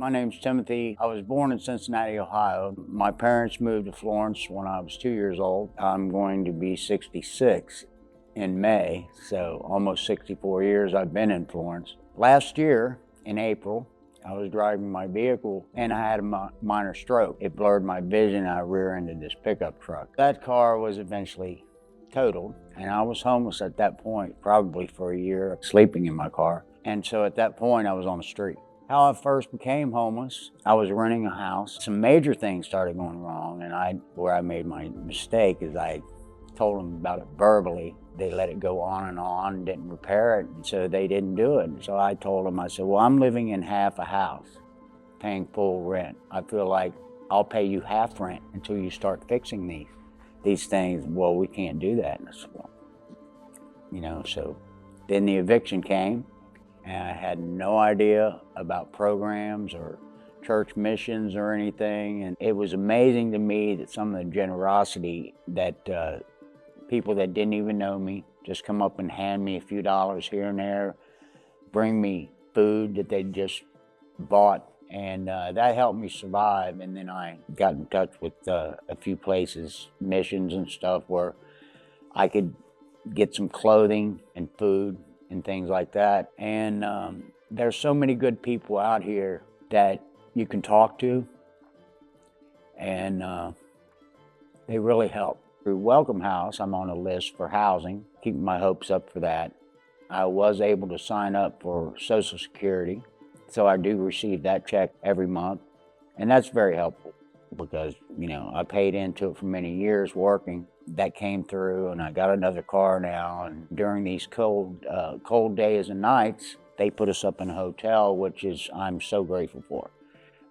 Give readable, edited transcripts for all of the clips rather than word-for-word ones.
My name's Timothy. I was born in Cincinnati, Ohio. My parents moved to Florence when I was 2 years old. I'm going to be 66 in May, so almost 64 years I've been in Florence. Last year, in April, I was driving my vehicle and I had a minor stroke. It blurred my vision. I rear-ended this pickup truck. That car was eventually totaled, and I was homeless at that point, probably for a year, sleeping in my car. And so at that point, I was on the street. How I first became homeless, I was renting a house. Some major things started going wrong, and where I made my mistake is I told them about it verbally. They let it go on, didn't repair it, and so they didn't do it. And so I told them, I said, well, I'm living in half a house, paying full rent. I feel like I'll pay you half rent until you start fixing these things. Well, we can't do that. And I said, well, so then the eviction came. And I had no idea about programs or church missions or anything. And it was amazing to me that some of the generosity that people that didn't even know me just come up and hand me a few dollars here and there, bring me food that they just bought. And that helped me survive. And then I got in touch with a few places, missions and stuff, where I could get some clothing and food and things like that. And there's so many good people out here that you can talk to, and they really help. Through Welcome House, I'm on a list for housing, keeping my hopes up for that. I was able to sign up for Social Security, so I do receive that check every month, and that's very helpful because, I paid into it for many years working. That came through, and I got another car now. And during these cold days and nights, they put us up in a hotel, which I'm so grateful for,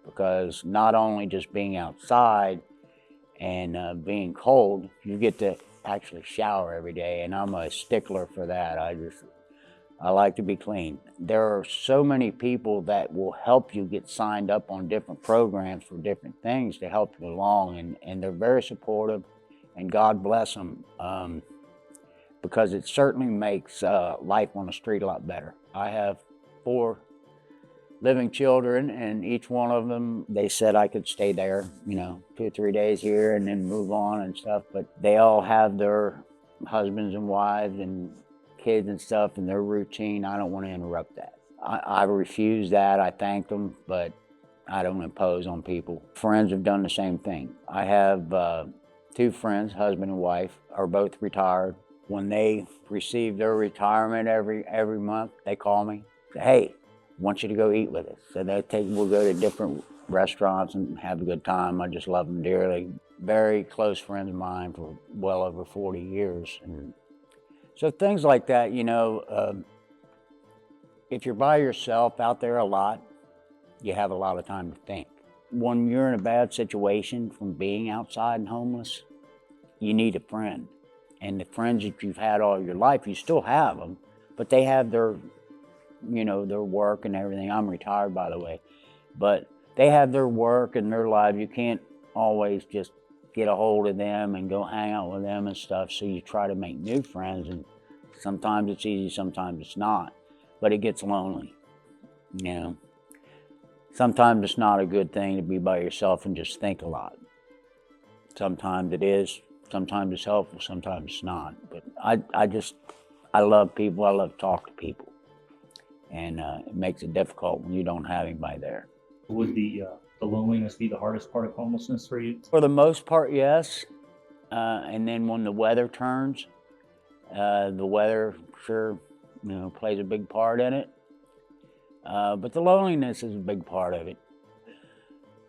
because not only just being outside and being cold, you get to actually shower every day, and I'm a stickler for that. I like to be clean. There are so many people that will help you get signed up on different programs for different things to help you along, and they're very supportive, and God bless them, because it certainly makes life on the street a lot better. I have 4 living children, and each one of them, they said I could stay there, 2 or 3 days here and then move on and stuff, but they all have their husbands and wives and kids and stuff and their routine. I don't want to interrupt that. I refuse that. I thank them, but I don't impose on people. Friends have done the same thing. I have 2 friends, husband and wife, are both retired. When they receive their retirement every month, they call me, say, hey, I want you to go eat with us. So we'll go to different restaurants and have a good time. I just love them dearly. Very close friends of mine for well over 40 years. And so things like that, if you're by yourself out there a lot, you have a lot of time to think. When you're in a bad situation from being outside and homeless, you need a friend. And the friends that you've had all your life, you still have them, but they have their work and everything. I'm retired, by the way, but they have their work and their lives. You can't always just get a hold of them and go hang out with them and stuff. So you try to make new friends, and sometimes it's easy, sometimes it's not, but it gets lonely, Sometimes it's not a good thing to be by yourself and just think a lot. Sometimes it is, sometimes it's helpful, sometimes it's not. But I love people, I love to talk to people. And it makes it difficult when you don't have anybody there. Would the loneliness be the hardest part of homelessness for you? For the most part, yes. And then when the weather turns, the weather sure, plays a big part in it. But the loneliness is a big part of it.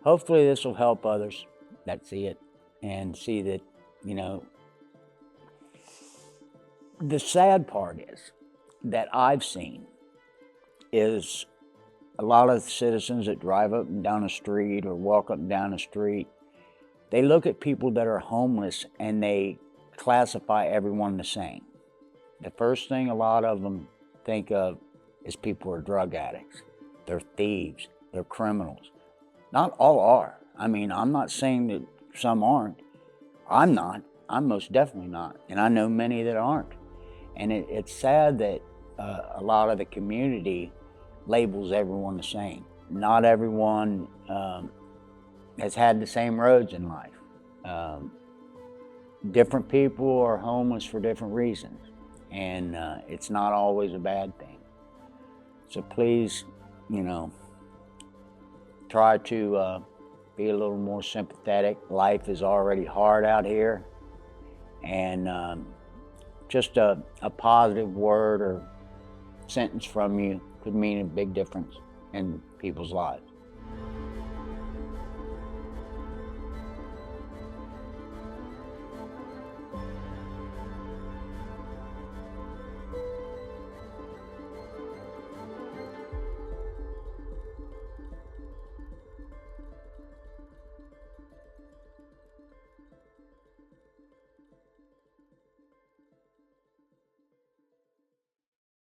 Hopefully this will help others that see it and see that, the sad part is that I've seen is a lot of citizens that drive up and down the street or walk up and down the street, they look at people that are homeless and they classify everyone the same. The first thing a lot of them think of is people who are drug addicts. They're thieves, they're criminals. Not all are. I mean, I'm not saying that some aren't. I'm not. I'm most definitely not. And I know many that aren't. And it's sad that a lot of the community labels everyone the same. not everyone has had the same roads in life. Different people are homeless for different reasons, and it's not always a bad thing. So please, try to be a little more sympathetic. Life is already hard out here, and just a positive word or sentence from you could mean a big difference in people's lives.